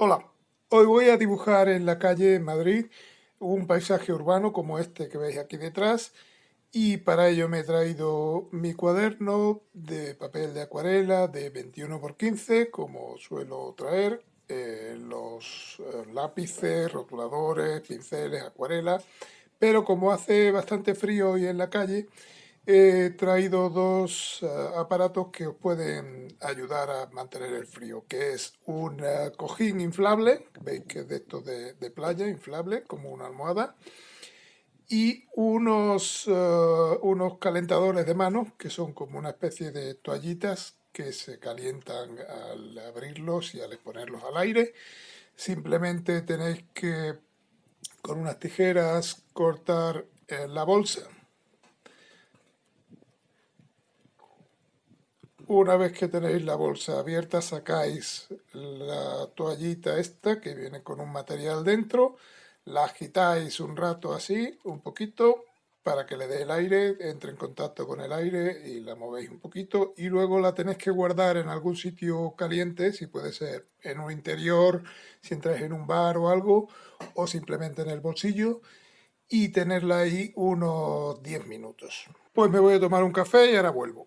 Hola, hoy voy a dibujar en la calle en Madrid un paisaje urbano como este que veis aquí detrás y para ello me he traído mi cuaderno de papel de acuarela de 21 por 15 como suelo traer, los lápices, rotuladores, pinceles, acuarelas, pero como hace bastante frío hoy en la calle he traído dos aparatos que os pueden ayudar a mantener el frío, que es un cojín inflable, veis que es de estos de playa, inflable, como una almohada, y unos calentadores de manos, que son como una especie de toallitas que se calientan al abrirlos y al exponerlos al aire. Simplemente tenéis que, con unas tijeras, cortar la bolsa. Una vez que tenéis la bolsa abierta, sacáis la toallita esta que viene con un material dentro, la agitáis un rato así, un poquito, para que le dé el aire, entre en contacto con el aire y la movéis un poquito y luego la tenéis que guardar en algún sitio caliente, si puede ser en un interior, si entráis en un bar o algo, o simplemente en el bolsillo y tenerla ahí unos 10 minutos. Pues me voy a tomar un café y ahora vuelvo.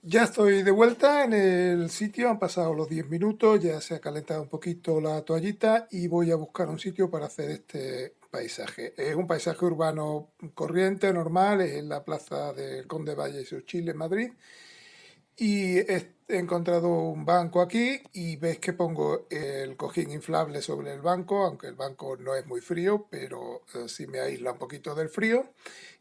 Ya estoy de vuelta en el sitio, han pasado los 10 minutos, ya se ha calentado un poquito la toallita y voy a buscar un sitio para hacer este paisaje. Es un paisaje urbano corriente, normal, es en la plaza del Conde Valle y Chile en Madrid. Y he encontrado un banco aquí y veis que pongo el cojín inflable sobre el banco, aunque el banco no es muy frío, pero sí me aísla un poquito del frío.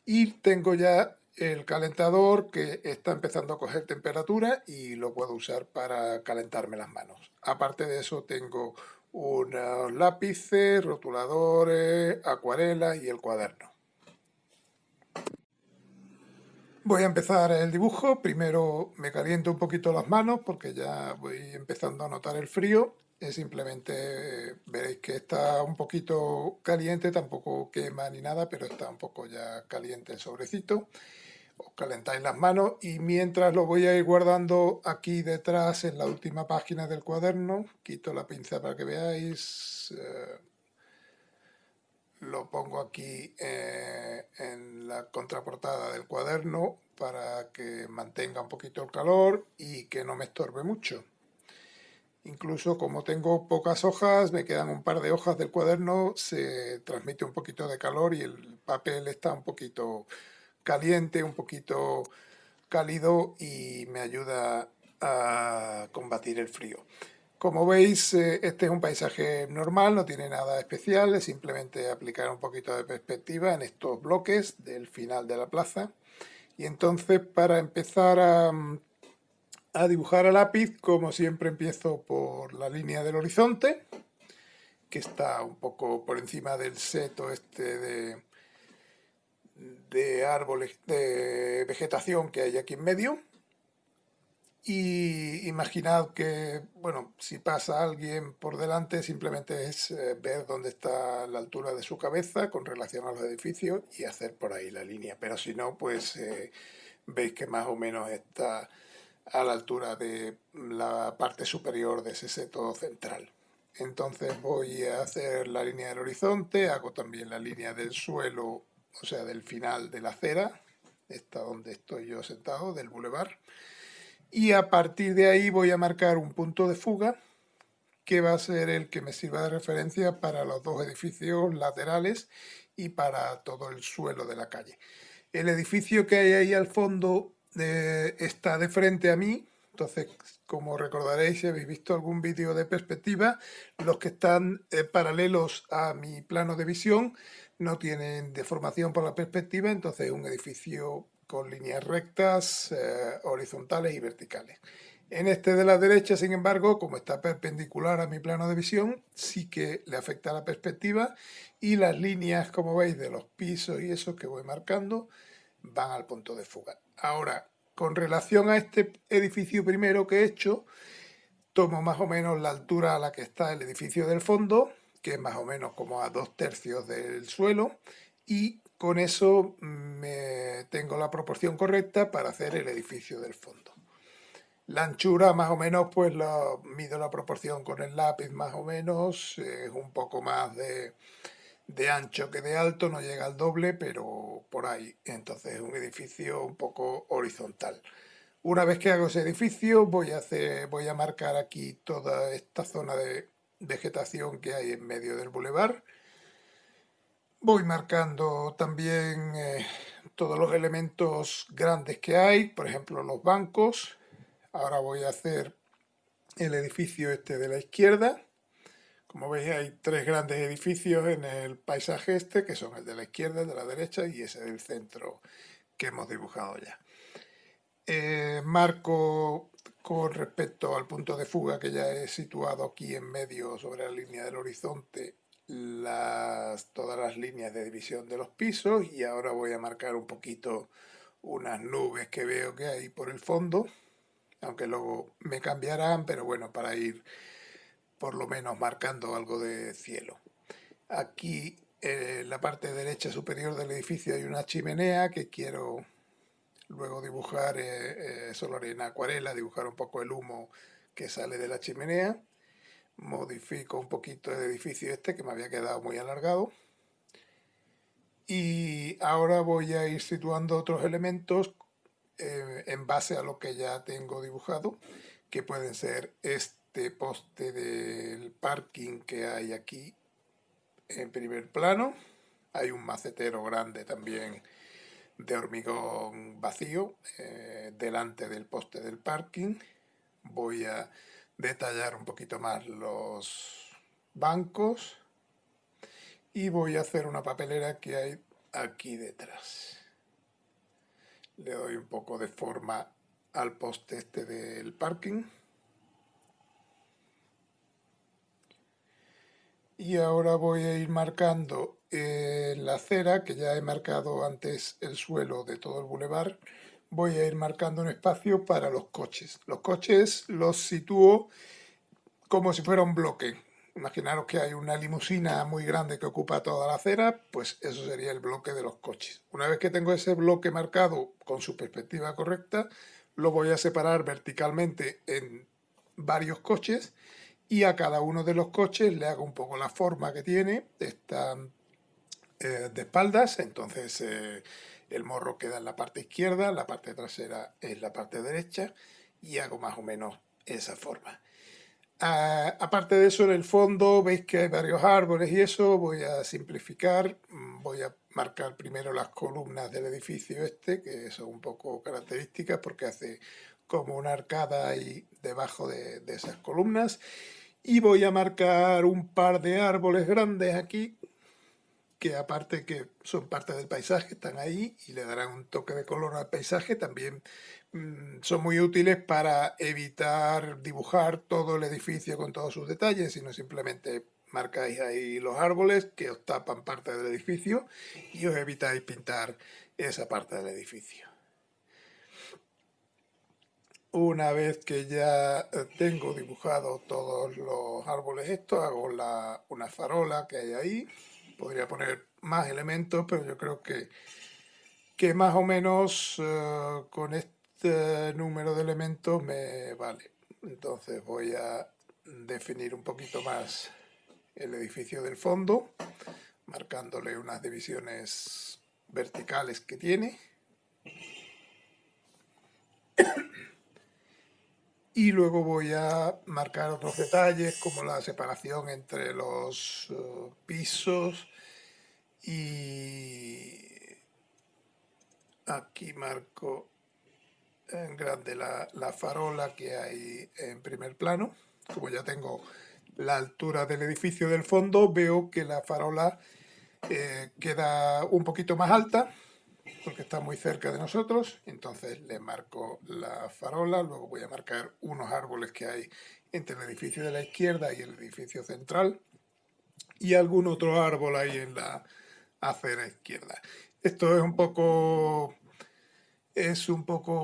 Y tengo ya el calentador que está empezando a coger temperatura y lo puedo usar para calentarme las manos. Aparte de eso tengo unos lápices, rotuladores, acuarelas y el cuaderno. Voy a empezar el dibujo. Primero me caliento un poquito las manos porque ya voy empezando a notar el frío. Es simplemente veréis que está un poquito caliente, tampoco quema ni nada, pero está un poco ya caliente el sobrecito. Os calentáis las manos y mientras lo voy a ir guardando aquí detrás en la última página del cuaderno, quito la pinza para que veáis, lo pongo aquí en la contraportada del cuaderno para que mantenga un poquito el calor y que no me estorbe mucho. Incluso como tengo pocas hojas, me quedan un par de hojas del cuaderno, se transmite un poquito de calor y el papel está un poquito caliente, un poquito cálido y me ayuda a combatir el frío. Como veis, este es un paisaje normal, no tiene nada especial, es simplemente aplicar un poquito de perspectiva en estos bloques del final de la plaza. Y entonces, para empezar a dibujar a lápiz, como siempre empiezo por la línea del horizonte, que está un poco por encima del seto este de árboles, de vegetación que hay aquí en medio. Y imaginad que, bueno, si pasa alguien por delante, simplemente es ver dónde está la altura de su cabeza con relación a los edificios y hacer por ahí la línea. Pero si no, pues veis que más o menos está a la altura de la parte superior de ese seto central. Entonces voy a hacer la línea del horizonte, hago también la línea del suelo, o sea, del final de la acera, esta donde estoy yo sentado, del bulevar. Y a partir de ahí voy a marcar un punto de fuga que va a ser el que me sirva de referencia para los dos edificios laterales y para todo el suelo de la calle. El edificio que hay ahí al fondo está de frente a mí, entonces como recordaréis si habéis visto algún vídeo de perspectiva, los que están paralelos a mi plano de visión no tienen deformación por la perspectiva, entonces es un edificio con líneas rectas, horizontales y verticales. En este de la derecha, sin embargo, como está perpendicular a mi plano de visión, sí que le afecta la perspectiva y las líneas, como veis, de los pisos y eso que voy marcando, van al punto de fuga. Ahora, con relación a este edificio primero que he hecho, tomo más o menos la altura a la que está el edificio del fondo, que es más o menos como a 2/3 del suelo, y con eso tengo la proporción correcta para hacer el edificio del fondo. La anchura más o menos, pues mido la proporción con el lápiz más o menos, es un poco más de ancho que de alto, no llega al doble, pero por ahí. Entonces es un edificio un poco horizontal. Una vez que hago ese edificio, voy a marcar aquí toda esta zona de vegetación que hay en medio del bulevar. Voy marcando también todos los elementos grandes que hay, por ejemplo los bancos. Ahora voy a hacer el edificio este de la izquierda. Como veis hay tres grandes edificios en el paisaje este, que son el de la izquierda, el de la derecha y ese del centro que hemos dibujado ya. Marco con respecto al punto de fuga que ya he situado aquí en medio sobre la línea del horizonte todas las líneas de división de los pisos, y ahora voy a marcar un poquito unas nubes que veo que hay por el fondo, aunque luego me cambiarán, pero bueno, para ir por lo menos marcando algo de cielo. Aquí en la parte derecha superior del edificio hay una chimenea que quiero luego dibujar, eso lo haré en acuarela, dibujar un poco el humo que sale de la chimenea. Modifico un poquito el edificio este que me había quedado muy alargado. Y ahora voy a ir situando otros elementos en base a lo que ya tengo dibujado, que pueden ser este poste del parking que hay aquí en primer plano. Hay un macetero grande también de hormigón vacío delante del poste del parking. Voy a detallar un poquito más los bancos y voy a hacer una papelera que hay aquí detrás. Le doy un poco de forma al poste este del parking. Y ahora voy a ir marcando la acera, que ya he marcado antes el suelo de todo el bulevar. Voy a ir marcando un espacio para los coches. Los coches los sitúo como si fuera un bloque. Imaginaros que hay una limusina muy grande que ocupa toda la acera, pues eso sería el bloque de los coches. Una vez que tengo ese bloque marcado con su perspectiva correcta, lo voy a separar verticalmente en varios coches, y a cada uno de los coches le hago un poco la forma que tiene. Están de espaldas, entonces el morro queda en la parte izquierda, la parte trasera en la parte derecha, y hago más o menos esa forma. Aparte de eso, en el fondo veis que hay varios árboles y eso. Voy a simplificar, voy a marcar primero las columnas del edificio este, que son un poco características porque hace como una arcada ahí debajo de esas columnas, y voy a marcar un par de árboles grandes aquí que aparte que son parte del paisaje, están ahí y le darán un toque de color al paisaje. También son muy útiles para evitar dibujar todo el edificio con todos sus detalles, sino simplemente marcáis ahí los árboles que os tapan parte del edificio y os evitáis pintar esa parte del edificio. Una vez que ya tengo dibujado todos los árboles estos, hago una farola que hay ahí. Podría poner más elementos, pero yo creo que más o menos con este número de elementos me vale. Entonces voy a definir un poquito más el edificio del fondo, marcándole unas divisiones verticales que tiene. Y luego voy a marcar otros detalles como la separación entre los pisos, y aquí marco en grande la farola que hay en primer plano. Como ya tengo la altura del edificio del fondo, veo que la farola queda un poquito más alta porque está muy cerca de nosotros. Entonces le marco la farola. Luego voy a marcar unos árboles que hay entre el edificio de la izquierda y el edificio central, y algún otro árbol ahí en la acera izquierda. Esto es un poco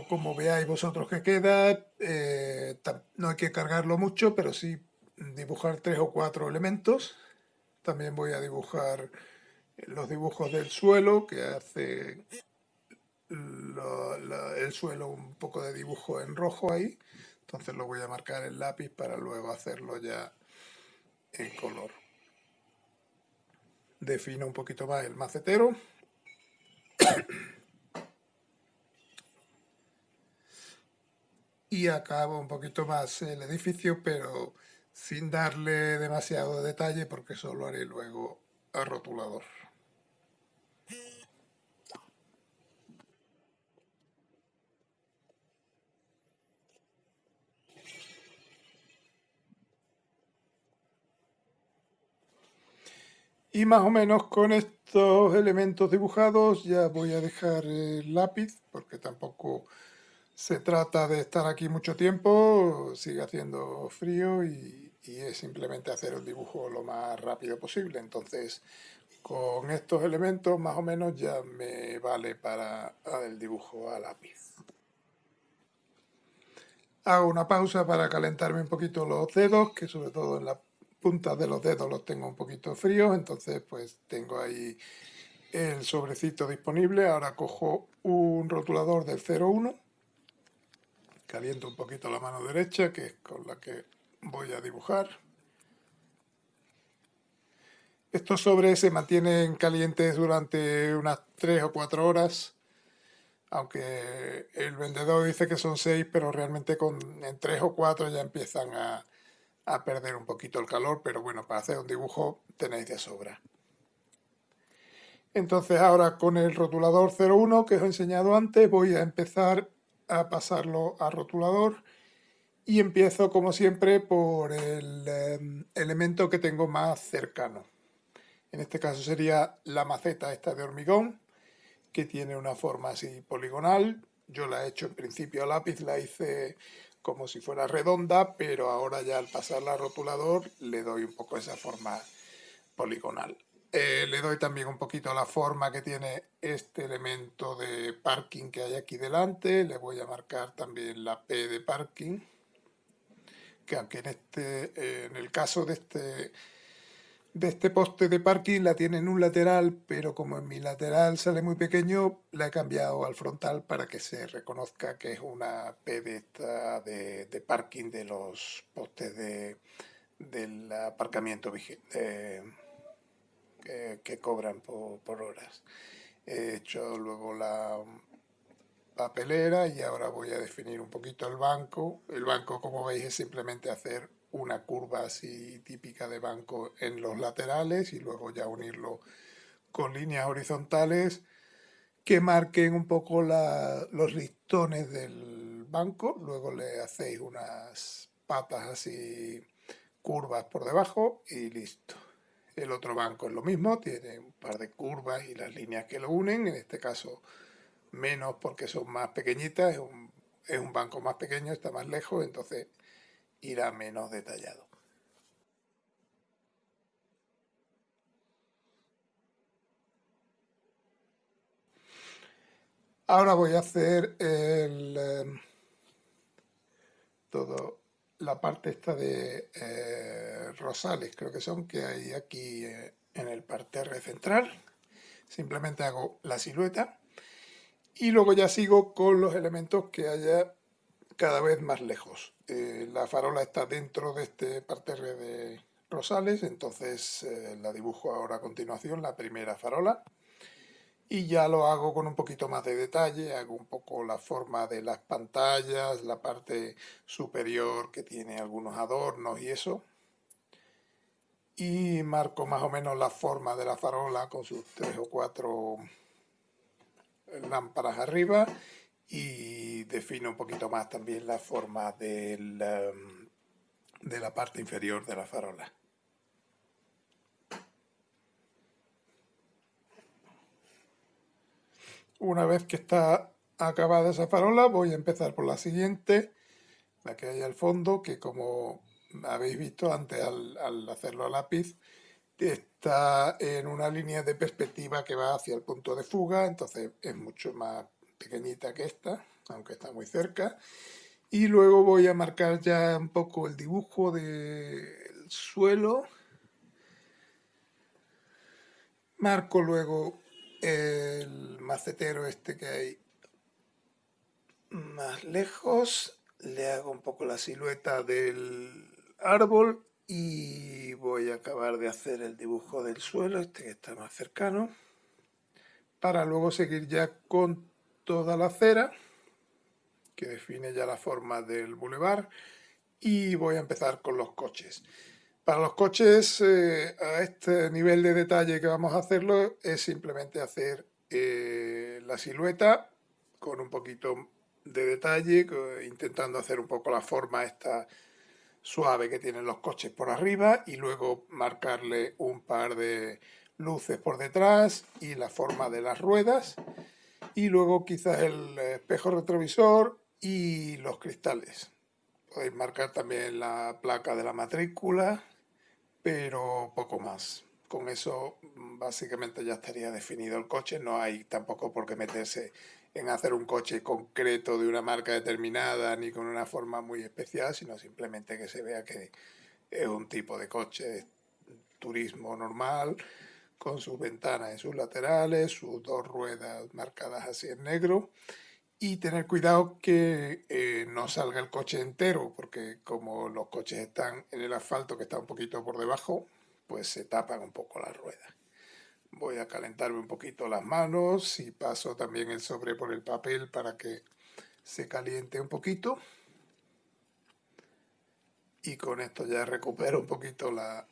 como veáis vosotros que queda. No hay que cargarlo mucho, pero sí dibujar 3 o 4 elementos. También voy a dibujar los dibujos del suelo, que hace el suelo un poco de dibujo en rojo ahí, Entonces lo voy a marcar en lápiz para luego hacerlo ya en color. Defino un poquito más el macetero. Y acabo un poquito más el edificio, pero sin darle demasiado detalle porque solo haré luego el rotulador. Y más o menos con estos elementos dibujados ya voy a dejar el lápiz, porque tampoco se trata de estar aquí mucho tiempo, sigue haciendo frío y es simplemente hacer el dibujo lo más rápido posible. Entonces, con estos elementos más o menos ya me vale para el dibujo a lápiz. Hago una pausa para calentarme un poquito los dedos, que sobre todo en las puntas de los dedos los tengo un poquito fríos, entonces pues tengo ahí el sobrecito disponible. Ahora cojo un rotulador del 01, caliento un poquito la mano derecha, que es con la que voy a dibujar. Estos sobres se mantienen calientes durante unas 3 o 4 horas, aunque el vendedor dice que son 6, pero realmente en 3 o 4 ya empiezan a perder un poquito el calor, pero bueno, para hacer un dibujo tenéis de sobra. Entonces ahora con el rotulador 01 que os he enseñado antes voy a empezar a pasarlo a rotulador y empiezo como siempre por el elemento que tengo más cercano. En este caso sería la maceta esta de hormigón, que tiene una forma así poligonal. Yo la he hecho en principio a lápiz, la hice como si fuera redonda, pero ahora ya al pasarla a rotulador le doy un poco esa forma poligonal. Le doy también un poquito la forma que tiene este elemento de parking que hay aquí delante. Le voy a marcar también la P de parking, que aunque en el caso de este poste de parking la tiene en un lateral, pero como en mi lateral sale muy pequeño, la he cambiado al frontal para que se reconozca que es una P de parking de los postes del aparcamiento que cobran por horas. He hecho luego la papelera y ahora voy a definir un poquito el banco. El banco, como veis, es simplemente hacer una curva así típica de banco en los laterales y luego ya unirlo con líneas horizontales que marquen un poco los listones del banco. Luego le hacéis unas patas así curvas por debajo y listo. El otro banco es lo mismo, tiene un par de curvas y las líneas que lo unen, en este caso menos porque son más pequeñitas, es un banco más pequeño, está más lejos, entonces irá menos detallado. Ahora voy a hacer todo la parte esta de rosales, creo que son, que hay aquí en el parterre central. Simplemente hago la silueta y luego ya sigo con los elementos que haya cada vez más lejos. La farola está dentro de este parterre de rosales, entonces la dibujo ahora a continuación, la primera farola. Y ya lo hago con un poquito más de detalle, hago un poco la forma de las pantallas, la parte superior que tiene algunos adornos y eso. Y marco más o menos la forma de la farola con sus 3 o 4 lámparas arriba y defino un poquito más también la forma de la parte inferior de la farola. Una vez que está acabada esa farola voy a empezar por la siguiente, la que hay al fondo, que como habéis visto antes al hacerlo a lápiz, está en una línea de perspectiva que va hacia el punto de fuga, entonces es mucho más pequeñita que esta, aunque está muy cerca. Y luego voy a marcar ya un poco el dibujo del suelo. Marco luego el macetero este que hay más lejos le hago un poco la silueta del árbol y voy a acabar de hacer el dibujo del suelo, este que está más cercano, para luego seguir ya con toda la acera, que define ya la forma del bulevar, y voy a empezar con los coches. Para los coches, a este nivel de detalle que vamos a hacerlo, es simplemente hacer la silueta con un poquito de detalle, intentando hacer un poco la forma esta suave que tienen los coches por arriba y luego marcarle un par de luces por detrás y la forma de las ruedas y luego quizás el espejo retrovisor y los cristales. Podéis marcar también la placa de la matrícula, pero poco más. Con eso básicamente ya estaría definido el coche, no hay tampoco por qué meterse en hacer un coche concreto de una marca determinada ni con una forma muy especial, sino simplemente que se vea que es un tipo de coche de turismo normal, con sus ventanas en sus laterales, sus dos ruedas marcadas así en negro, y tener cuidado que no salga el coche entero, porque como los coches están en el asfalto que está un poquito por debajo, pues se tapan un poco las ruedas. Voy a calentarme un poquito las manos y paso también el sobre por el papel para que se caliente un poquito. Y con esto ya recupero un poquito la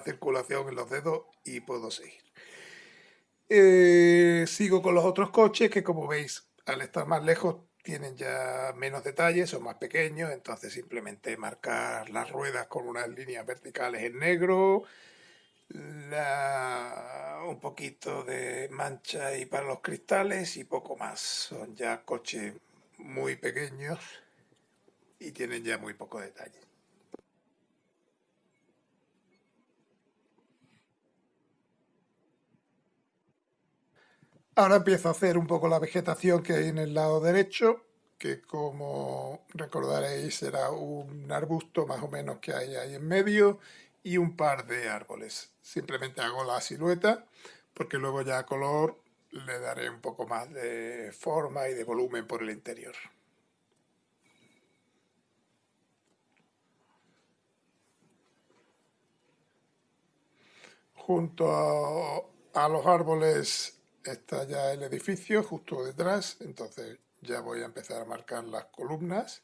circulación en los dedos y puedo seguir. Sigo con los otros coches que, como veis, al estar más lejos tienen ya menos detalles, son más pequeños, entonces simplemente marcar las ruedas con unas líneas verticales en negro, un poquito de mancha ahí para los cristales y poco más. Son ya coches muy pequeños y tienen ya muy poco detalle. Ahora empiezo a hacer un poco la vegetación que hay en el lado derecho, que como recordaréis será un arbusto más o menos que hay ahí en medio y un par de árboles. Simplemente hago la silueta porque luego ya a color le daré un poco más de forma y de volumen por el interior. Junto a los árboles está ya el edificio, justo detrás, entonces ya voy a empezar a marcar las columnas.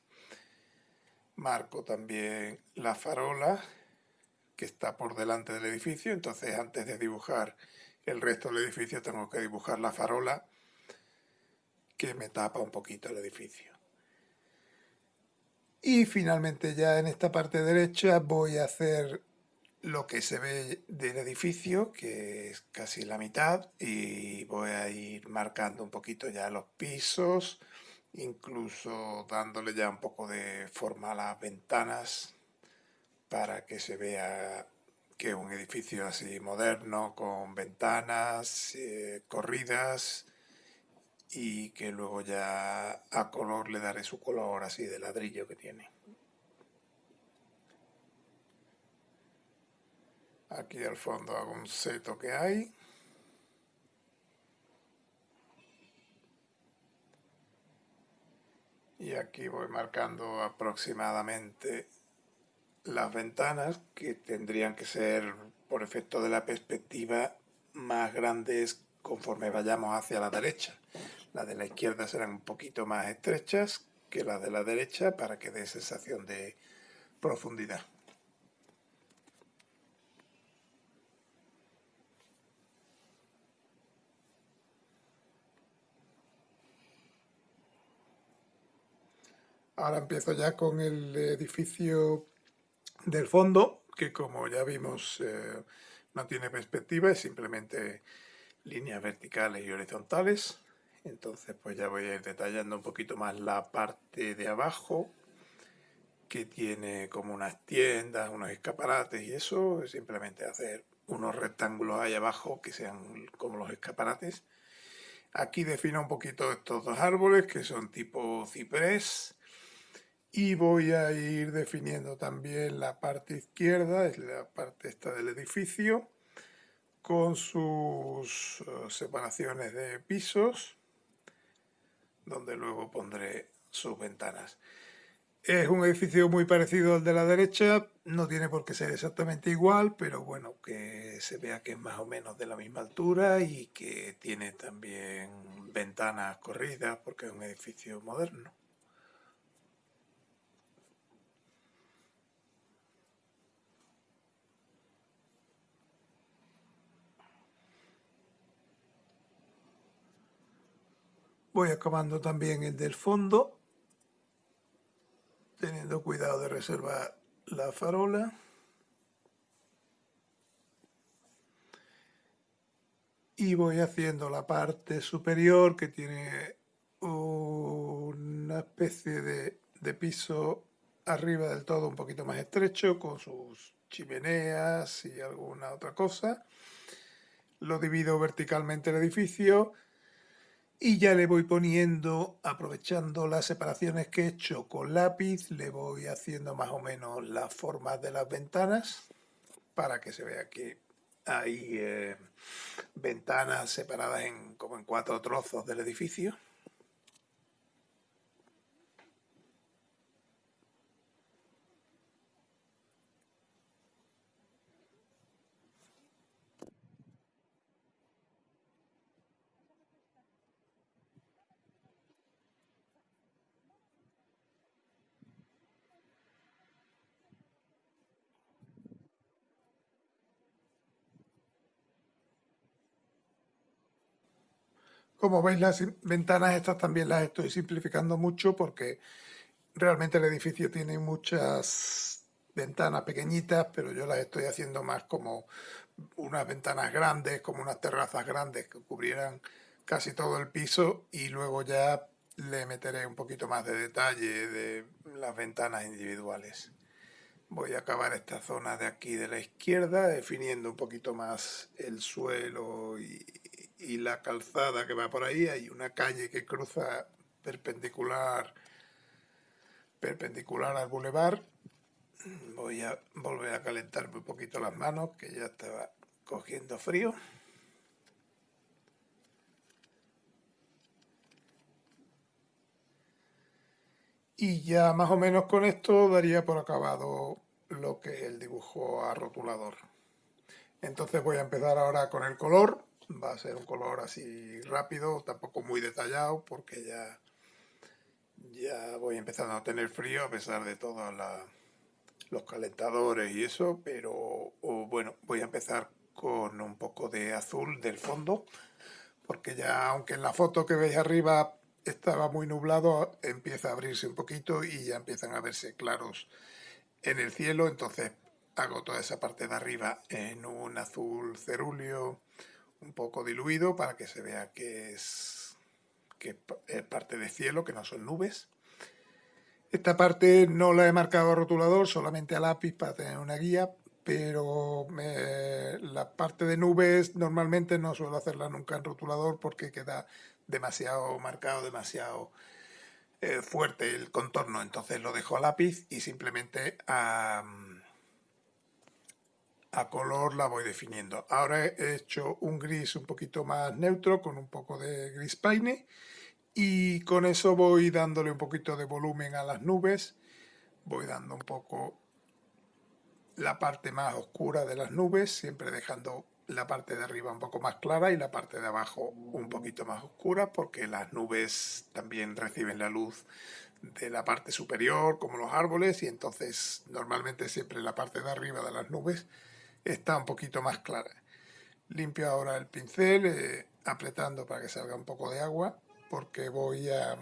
Marco también la farola que está por delante del edificio, entonces antes de dibujar el resto del edificio tengo que dibujar la farola que me tapa un poquito el edificio. Y finalmente ya en esta parte derecha voy a hacer lo que se ve del edificio, que es casi la mitad, y voy a ir marcando un poquito ya los pisos, incluso dándole ya un poco de forma a las ventanas para que se vea que es un edificio así moderno, con ventanas corridas y que luego ya a color le daré su color así de ladrillo que tiene. Aquí al fondo hago un seto que hay. Y aquí voy marcando aproximadamente las ventanas que tendrían que ser, por efecto de la perspectiva, más grandes conforme vayamos hacia la derecha. Las de la izquierda serán un poquito más estrechas que las de la derecha para que dé sensación de profundidad. Ahora empiezo ya con el edificio del fondo, que como ya vimos no tiene perspectiva, es simplemente líneas verticales y horizontales. Entonces pues ya voy a ir detallando un poquito más la parte de abajo, que tiene como unas tiendas, unos escaparates y eso, simplemente hacer unos rectángulos ahí abajo que sean como los escaparates. Aquí defino un poquito estos dos árboles que son tipo ciprés y voy a ir definiendo también la parte izquierda, es la parte esta del edificio, con sus separaciones de pisos, donde luego pondré sus ventanas. Es un edificio muy parecido al de la derecha, no tiene por qué ser exactamente igual, pero bueno, que se vea que es más o menos de la misma altura y que tiene también ventanas corridas porque es un edificio moderno. Voy acabando también el del fondo, teniendo cuidado de reservar la farola. Y voy haciendo la parte superior que tiene una especie de piso arriba del todo un poquito más estrecho con sus chimeneas y alguna otra cosa. Lo divido verticalmente el edificio y ya le voy poniendo, aprovechando las separaciones que he hecho con lápiz, le voy haciendo más o menos las formas de las ventanas para que se vea que hay ventanas separadas como en 4 trozos del edificio. Como veis, las ventanas estas también las estoy simplificando mucho porque realmente el edificio tiene muchas ventanas pequeñitas, pero yo las estoy haciendo más como unas ventanas grandes, como unas terrazas grandes que cubrieran casi todo el piso y luego ya le meteré un poquito más de detalle de las ventanas individuales. Voy a acabar esta zona de aquí de la izquierda, definiendo un poquito más el suelo y la calzada que va por ahí. Hay una calle que cruza perpendicular al bulevar. Voy a volver a calentarme un poquito las manos, que ya estaba cogiendo frío. Y ya más o menos con esto daría por acabado lo que es el dibujo a rotulador. Entonces voy a empezar ahora con el color. Va a ser un color así rápido, tampoco muy detallado, porque ya voy empezando a tener frío a pesar de todos los calentadores y eso, pero bueno, voy a empezar con un poco de azul del fondo, porque ya aunque en la foto que veis arriba estaba muy nublado, empieza a abrirse un poquito y ya empiezan a verse claros en el cielo, entonces hago toda esa parte de arriba en un azul cerúleo un poco diluido para que se vea que es parte de cielo, que no son nubes. Esta parte no la he marcado a rotulador, solamente a lápiz para tener una guía, pero la parte de nubes normalmente no suelo hacerla nunca en rotulador porque queda demasiado marcado, demasiado fuerte el contorno, entonces lo dejo a lápiz y simplemente a color la voy definiendo. Ahora he hecho un gris un poquito más neutro con un poco de gris paine y con eso voy dándole un poquito de volumen a las nubes, voy dando un poco la parte más oscura de las nubes, siempre dejando la parte de arriba un poco más clara y la parte de abajo un poquito más oscura, porque las nubes también reciben la luz de la parte superior, como los árboles, y entonces normalmente siempre la parte de arriba de las nubes está un poquito más clara. Limpio ahora el pincel, apretando para que salga un poco de agua, porque voy a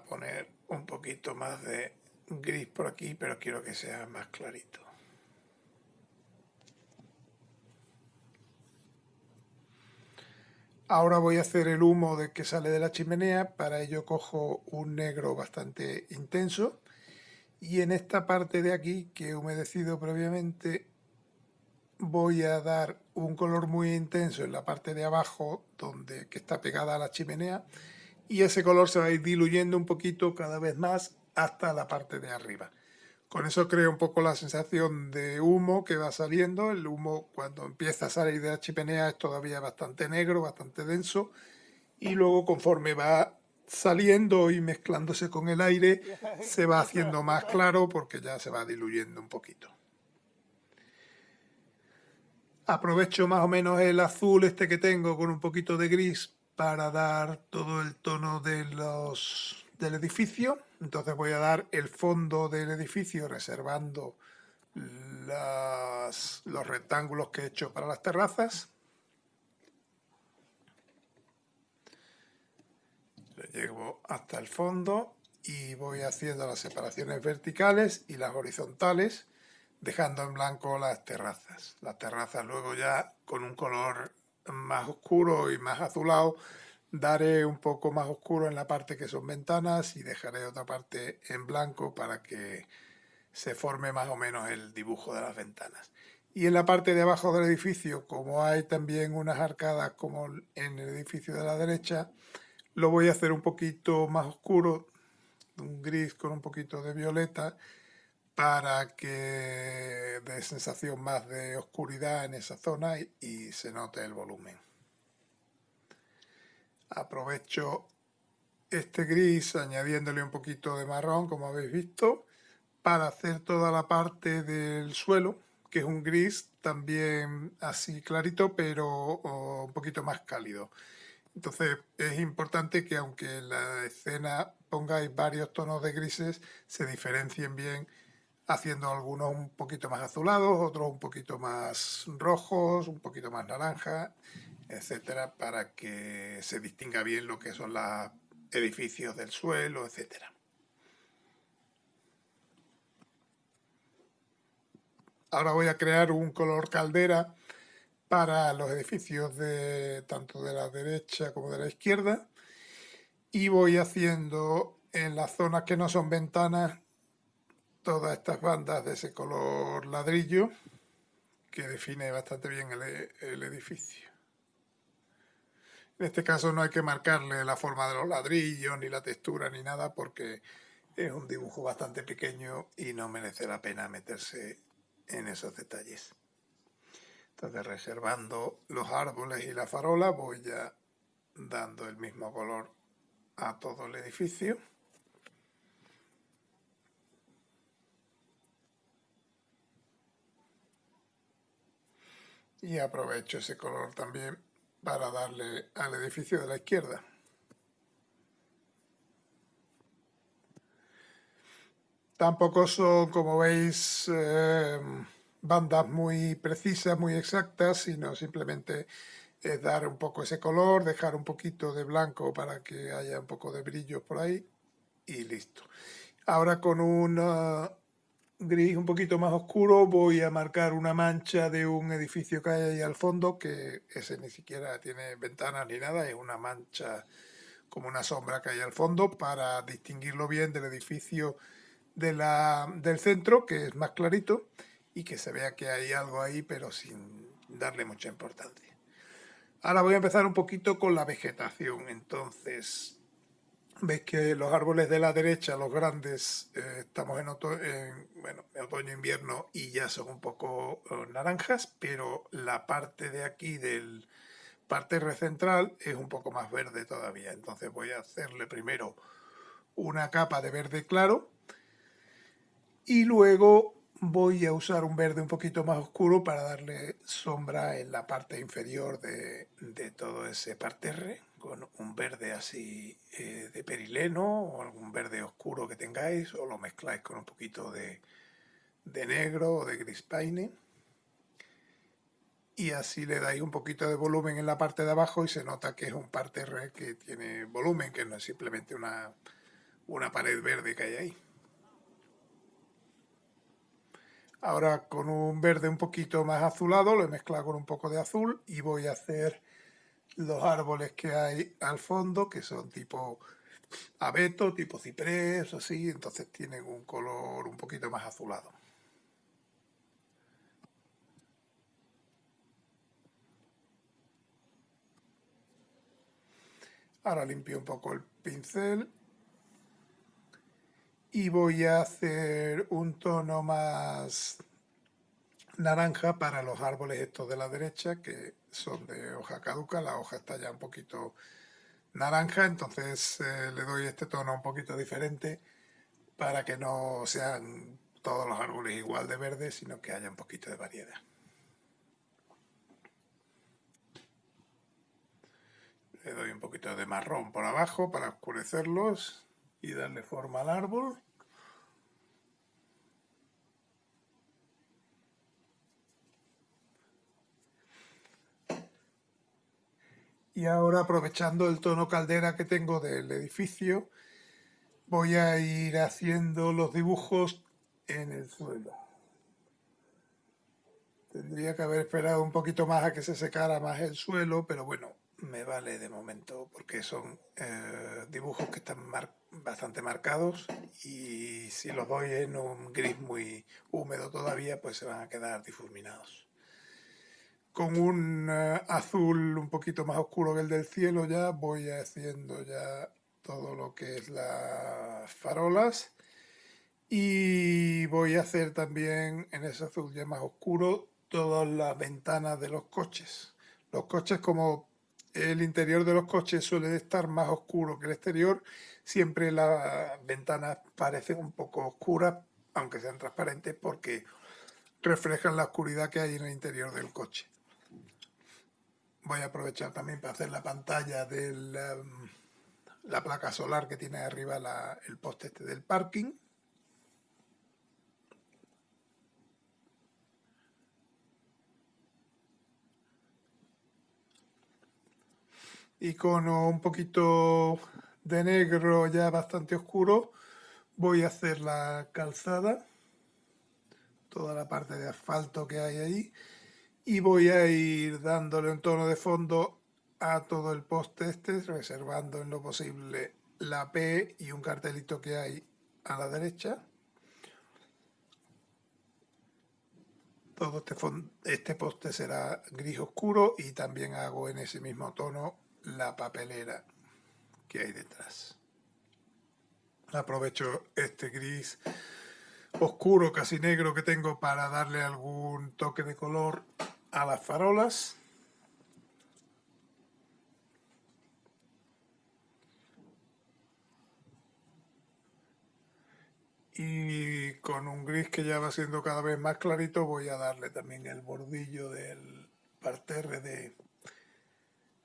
poner un poquito más de gris por aquí, pero quiero que sea más clarito. Ahora voy a hacer el humo de que sale de la chimenea, para ello cojo un negro bastante intenso y en esta parte de aquí que he humedecido previamente voy a dar un color muy intenso en la parte de abajo que está pegada a la chimenea y ese color se va a ir diluyendo un poquito cada vez más hasta la parte de arriba. Con eso creo un poco la sensación de humo que va saliendo. El humo cuando empieza a salir de la chimenea es todavía bastante negro, bastante denso y luego conforme va saliendo y mezclándose con el aire, se va haciendo más claro porque ya se va diluyendo un poquito. Aprovecho más o menos el azul este que tengo con un poquito de gris para dar todo el tono del edificio. Entonces voy a dar el fondo del edificio reservando los rectángulos que he hecho para las terrazas. Lo llevo hasta el fondo y voy haciendo las separaciones verticales y las horizontales, dejando en blanco las terrazas. Las terrazas luego ya con un color más oscuro y más azulado daré un poco más oscuro en la parte que son ventanas y dejaré otra parte en blanco para que se forme más o menos el dibujo de las ventanas. Y en la parte de abajo del edificio, como hay también unas arcadas como en el edificio de la derecha, lo voy a hacer un poquito más oscuro, un gris con un poquito de violeta, para que dé sensación más de oscuridad en esa zona y se note el volumen. Aprovecho este gris añadiéndole un poquito de marrón, como habéis visto, para hacer toda la parte del suelo, que es un gris también así clarito, pero un poquito más cálido. Entonces es importante que aunque en la escena pongáis varios tonos de grises, se diferencien bien, haciendo algunos un poquito más azulados, otros un poquito más rojos, un poquito más naranja, etcétera, para que se distinga bien lo que son los edificios del suelo, etcétera. Ahora voy a crear un color caldera para los edificios tanto de la derecha como de la izquierda, y voy haciendo en las zonas que no son ventanas todas estas bandas de ese color ladrillo que define bastante bien el edificio. En este caso no hay que marcarle la forma de los ladrillos, ni la textura, ni nada, porque es un dibujo bastante pequeño y no merece la pena meterse en esos detalles. Entonces, reservando los árboles y la farola, voy ya dando el mismo color a todo el edificio. Y aprovecho ese color también para darle al edificio de la izquierda. Tampoco son, como veis, bandas muy precisas, muy exactas, sino simplemente es dar un poco ese color, dejar un poquito de blanco para que haya un poco de brillo por ahí y listo. Ahora con un gris un poquito más oscuro voy a marcar una mancha de un edificio que hay ahí al fondo, que ese ni siquiera tiene ventanas ni nada, es una mancha como una sombra que hay al fondo para distinguirlo bien del edificio del centro, que es más clarito, y que se vea que hay algo ahí, pero sin darle mucha importancia. Ahora voy a empezar un poquito con la vegetación. Entonces, veis que los árboles de la derecha, los grandes, estamos en otoño-invierno y ya son un poco naranjas, pero la parte de aquí del parterre central es un poco más verde todavía. Entonces voy a hacerle primero una capa de verde claro y luego voy a usar un verde un poquito más oscuro para darle sombra en la parte inferior de todo ese parterre, con un verde así de perileno o algún verde oscuro que tengáis, o lo mezcláis con un poquito de negro o de gris paine. Y así le dais un poquito de volumen en la parte de abajo y se nota que es un parterre que tiene volumen, que no es simplemente una pared verde que hay ahí. Ahora con un verde un poquito más azulado lo he mezclado con un poco de azul y voy a hacer los árboles que hay al fondo, que son tipo abeto, tipo ciprés, así, entonces tienen un color un poquito más azulado. Ahora limpio un poco el pincel y voy a hacer un tono más naranja para los árboles estos de la derecha, que son de hoja caduca. La hoja está ya un poquito naranja, entonces le doy este tono un poquito diferente para que no sean todos los árboles igual de verdes, sino que haya un poquito de variedad. Le doy un poquito de marrón por abajo para oscurecerlos y darle forma al árbol. Y ahora, aprovechando el tono caldera que tengo del edificio, voy a ir haciendo los dibujos en el suelo. Tendría que haber esperado un poquito más a que se secara más el suelo, pero bueno, me vale de momento porque son dibujos que están bastante marcados, y si los doy en un gris muy húmedo todavía, pues se van a quedar difuminados. Con un azul un poquito más oscuro que el del cielo ya voy haciendo ya todo lo que es las farolas, y voy a hacer también en ese azul ya más oscuro todas las ventanas de los coches. Los coches, como el interior de los coches suele estar más oscuro que el exterior, siempre las ventanas parecen un poco oscuras, aunque sean transparentes, porque reflejan la oscuridad que hay en el interior del coche. Voy a aprovechar también para hacer la pantalla de la placa solar que tiene arriba el poste este del parking. Y con un poquito de negro ya bastante oscuro voy a hacer la calzada, toda la parte de asfalto que hay ahí, y voy a ir dándole un tono de fondo a todo el poste este, reservando en lo posible la P y un cartelito que hay a la derecha. Todo este poste será gris oscuro, y también hago en ese mismo tono la papelera que hay detrás. Aprovecho este gris oscuro, casi negro, que tengo para darle algún toque de color a las farolas. Y con un gris que ya va siendo cada vez más clarito voy a darle también el bordillo del parterre de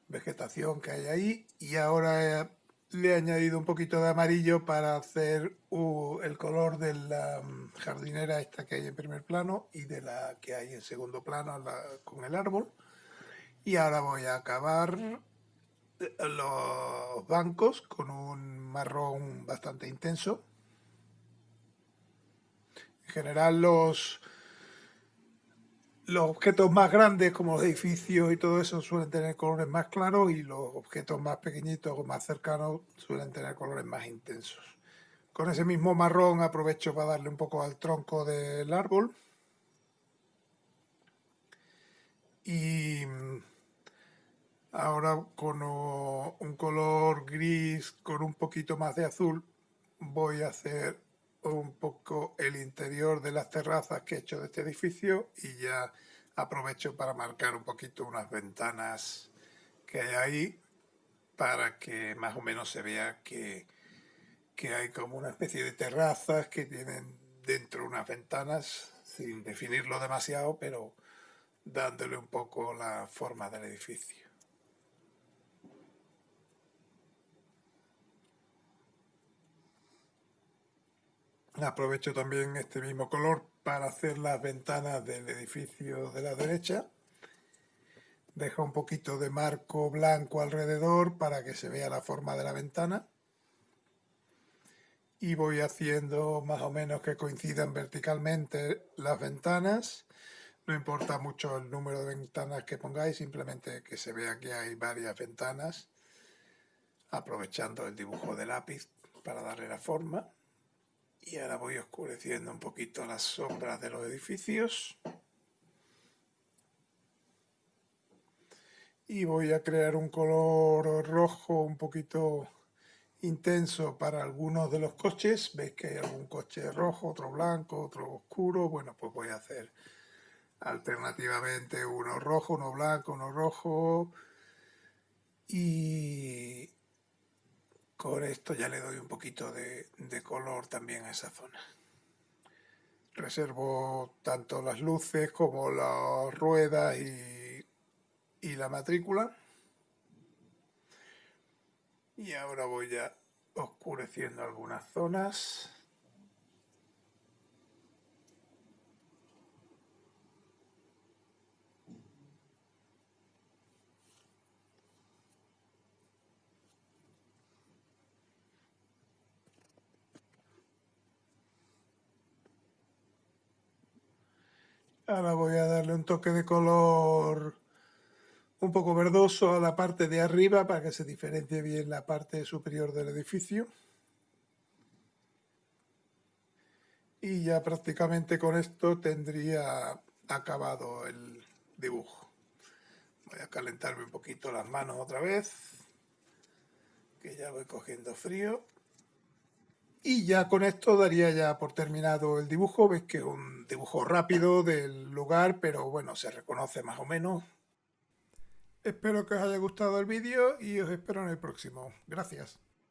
vegetación que hay ahí, y ahora le he añadido un poquito de amarillo para hacer el color de la jardinera esta que hay en primer plano y de la que hay en segundo plano con el árbol. Y ahora voy a acabar los bancos con un marrón bastante intenso. En general los objetos más grandes, como los edificios y todo eso, suelen tener colores más claros, y los objetos más pequeñitos o más cercanos suelen tener colores más intensos. Con ese mismo marrón aprovecho para darle un poco al tronco del árbol. Y ahora, con un color gris con un poquito más de azul, voy a hacer un poco el interior de las terrazas que he hecho de este edificio, y ya aprovecho para marcar un poquito unas ventanas que hay ahí, para que más o menos se vea que hay como una especie de terrazas que tienen dentro unas ventanas, sin definirlo demasiado, pero dándole un poco la forma del edificio. Aprovecho también este mismo color para hacer las ventanas del edificio de la derecha. Dejo un poquito de marco blanco alrededor para que se vea la forma de la ventana. Y voy haciendo más o menos que coincidan verticalmente las ventanas. No importa mucho el número de ventanas que pongáis, simplemente que se vea que hay varias ventanas, aprovechando el dibujo de lápiz para darle la forma. Y ahora voy oscureciendo un poquito las sombras de los edificios. Y voy a crear un color rojo un poquito intenso para algunos de los coches. Veis que hay algún coche rojo, otro blanco, otro oscuro. Bueno, pues voy a hacer alternativamente uno rojo, uno blanco, uno rojo. Y Con esto ya le doy un poquito de color también a esa zona. Reservo tanto las luces como las ruedas y la matrícula. Y ahora voy ya oscureciendo algunas zonas. Ahora voy a darle un toque de color un poco verdoso a la parte de arriba para que se diferencie bien la parte superior del edificio. Y ya prácticamente con esto tendría acabado el dibujo. Voy a calentarme un poquito las manos otra vez, que ya voy cogiendo frío. Y ya con esto daría ya por terminado el dibujo. Veis que es un dibujo rápido del lugar, pero bueno, se reconoce más o menos. Espero que os haya gustado el vídeo y os espero en el próximo. Gracias.